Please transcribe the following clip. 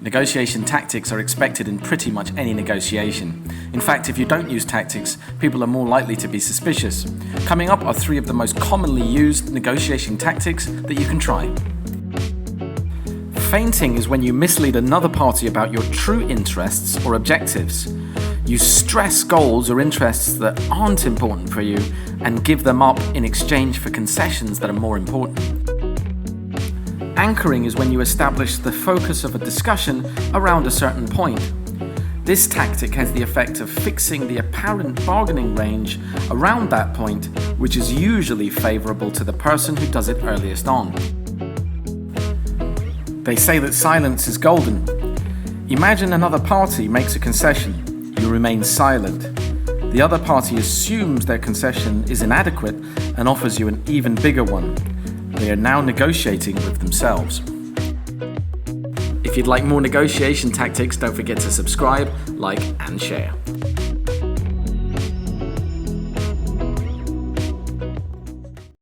Negotiation tactics are expected in pretty much any negotiation. In fact, if you don't use tactics, people are more likely to be suspicious. Coming up are 3 of the most commonly used negotiation tactics that you can try. Feinting is when you mislead another party about your true interests or objectives. You stress goals or interests that aren't important for you and give them up in exchange for concessions that are more important. Anchoring is when you establish the focus of a discussion around a certain point. This tactic has the effect of fixing the apparent bargaining range around that point, which is usually favorable to the person who does it earliest on. They say that silence is golden. Imagine another party makes a concession. You remain silent. The other party assumes their concession is inadequate and offers you an even bigger one. They are now negotiating with themselves. If you'd like more negotiation tactics, don't forget to subscribe, like, and share.